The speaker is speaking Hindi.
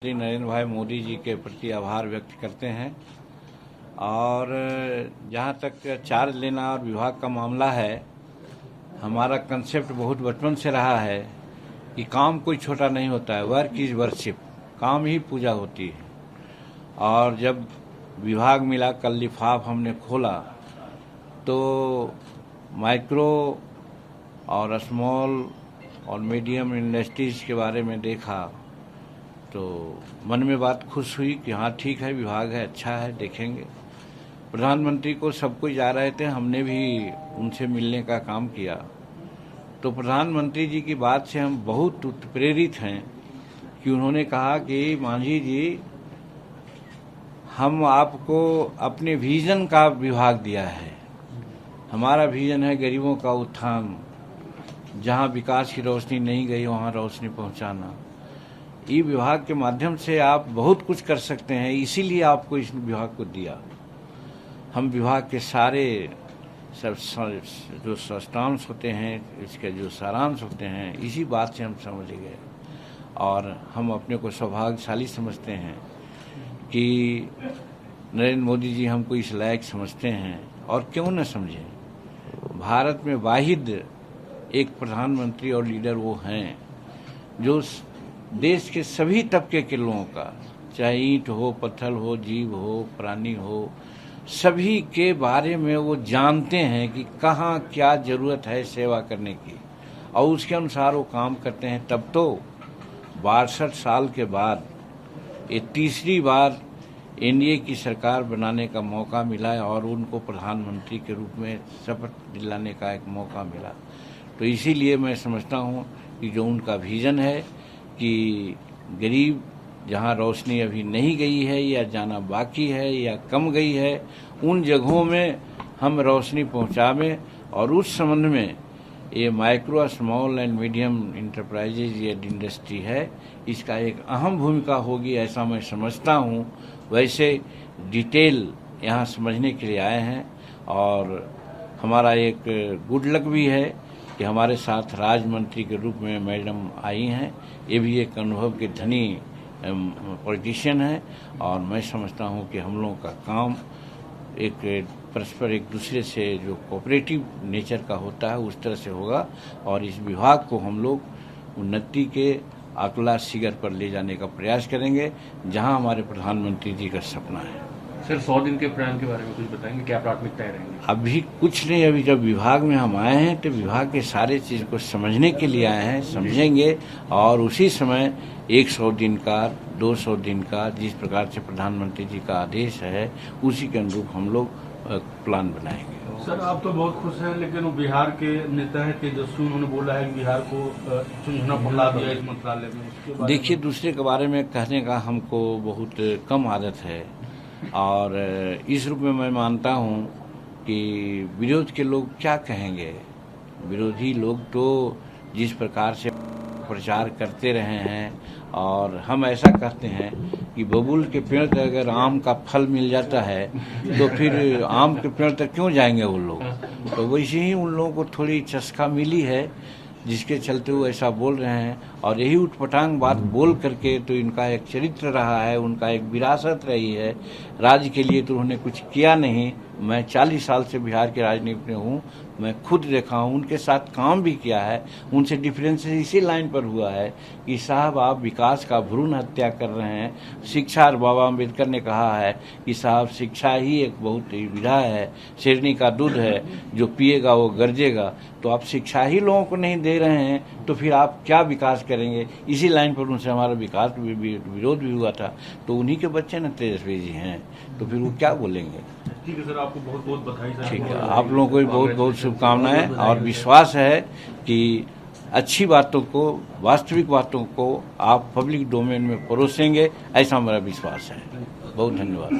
श्री नरेंद्र भाई मोदी जी के प्रति आभार व्यक्त करते हैं। और जहाँ तक चार्ज लेना और विभाग का मामला है, हमारा कंसेप्ट बहुत बचपन से रहा है कि काम कोई छोटा नहीं होता है, वर्क इज वर्शिप, काम ही पूजा होती है। और जब विभाग मिला, कल लिफाफ हमने खोला तो माइक्रो और स्मॉल और मीडियम इंडस्ट्रीज के बारे में देखा तो मन में बात खुश हुई कि हाँ ठीक है, विभाग है, अच्छा है, देखेंगे। प्रधानमंत्री को सब कोई जा रहे थे, हमने भी उनसे मिलने का काम किया। तो प्रधानमंत्री जी की बात से हम बहुत उत्प्रेरित हैं कि उन्होंने कहा कि मांझी जी, हम आपको अपने विजन का विभाग दिया है। हमारा विजन है गरीबों का उत्थान, जहाँ विकास की रोशनी नहीं गई वहाँ रोशनी पहुँचाना। ई विभाग के माध्यम से आप बहुत कुछ कर सकते हैं, इसीलिए आपको इस विभाग को दिया। हम विभाग के सारे जो सब्सटेंस होते हैं, इसके जो सारांश होते हैं, इसी बात से हम समझ गए। और हम अपने को सौभाग्यशाली समझते हैं कि नरेंद्र मोदी जी हमको इस लायक समझते हैं। और क्यों न समझें, भारत में वाहिद एक प्रधानमंत्री और लीडर वो हैं जो देश के सभी तबके के लोगों का, चाहे ईंट हो, पत्थर हो, जीव हो, प्राणी हो, सभी के बारे में वो जानते हैं कि कहाँ क्या जरूरत है सेवा करने की, और उसके अनुसार वो काम करते हैं। तब तो 62 साल के बाद ये तीसरी बार एनडीए की सरकार बनाने का मौका मिला और उनको प्रधानमंत्री के रूप में शपथ दिलाने का एक मौका मिला। तो इसीलिए मैं समझता हूँ कि जो उनका विजन है कि गरीब जहाँ रोशनी अभी नहीं गई है या जाना बाकी है या कम गई है, उन जगहों में हम रोशनी पहुँचावें। और उस संबंध में ये micro, small and medium enterprises ये इंडस्ट्री है, इसका एक अहम भूमिका होगी, ऐसा मैं समझता हूँ। वैसे डिटेल यहाँ समझने के लिए आए हैं। और हमारा एक गुड लक भी है कि हमारे साथ राज्य मंत्री के रूप में मैडम आई हैं। ये भी एक अनुभव के धनी पॉलिटिशियन है। और मैं समझता हूँ कि हम लोगों का काम एक परस्पर एक दूसरे से जो कोऑपरेटिव नेचर का होता है उस तरह से होगा। और इस विभाग को हम लोग उन्नति के अगला शिखर पर ले जाने का प्रयास करेंगे, जहां हमारे प्रधानमंत्री जी का सपना है। सर, 100 दिन के प्लान के बारे में कुछ बताएंगे, क्या प्राथमिकताएं रहेंगी? अभी कुछ नहीं, अभी जब विभाग में हम आए हैं तो विभाग के सारे चीज को समझने के लिए आए हैं, समझेंगे। और उसी समय 100 दिन का, 200 दिन का, जिस प्रकार से प्रधानमंत्री जी का आदेश है उसी के अनुरूप हम लोग प्लान बनाएंगे। सर, आप तो बहुत खुश हैं, लेकिन वो बिहार के नेता है तेजस्वी, उन्होंने बोला है कि बिहार को चुनना पड़ा दिया इस मंत्रालय में। देखिए, दूसरे के बारे में कहने का हमको बहुत कम आदत है। और इस रूप में मैं मानता हूं कि विरोध के लोग क्या कहेंगे। विरोधी लोग तो जिस प्रकार से प्रचार करते रहे हैं, और हम ऐसा कहते हैं कि बबूल के पेड़ तक अगर आम का फल मिल जाता है तो फिर आम के पेड़ तक क्यों जाएंगे वो लोग। तो वैसे ही उन लोगों को थोड़ी चस्का मिली है, जिसके चलते वो ऐसा बोल रहे हैं। और यही उठपटांग बात बोल करके तो इनका एक चरित्र रहा है, उनका एक विरासत रही है। राज्य के लिए तो उन्होंने कुछ किया नहीं। मैं 40 साल से बिहार के राजनीति में हूँ, मैं खुद देखा हूँ, उनके साथ काम भी किया है। उनसे डिफरेंस इसी लाइन पर हुआ है कि साहब आप विकास का भ्रूण हत्या कर रहे हैं। शिक्षा, बाबा अम्बेडकर ने कहा है कि साहब शिक्षा ही एक बहुत ही विधा है, शेरनी का दूध है, जो पिएगा वो गरजेगा। तो आप शिक्षा ही लोगों को नहीं दे रहे हैं तो फिर आप क्या विकास करेंगे। इसी लाइन पर उनसे हमारा विकास विरोध भी हुआ था। तो उन्हीं के बच्चे न तेजस्वी जी हैं, तो फिर वो क्या बोलेंगे। ठीक है सर, आपको बहुत बहुत बधाई सर। ठीक है, आप लोगों को भी बहुत बहुत शुभकामनाएं। और विश्वास है कि अच्छी बातों को, वास्तविक बातों को आप पब्लिक डोमेन में परोसेंगे, ऐसा हमारा विश्वास है। बहुत धन्यवाद।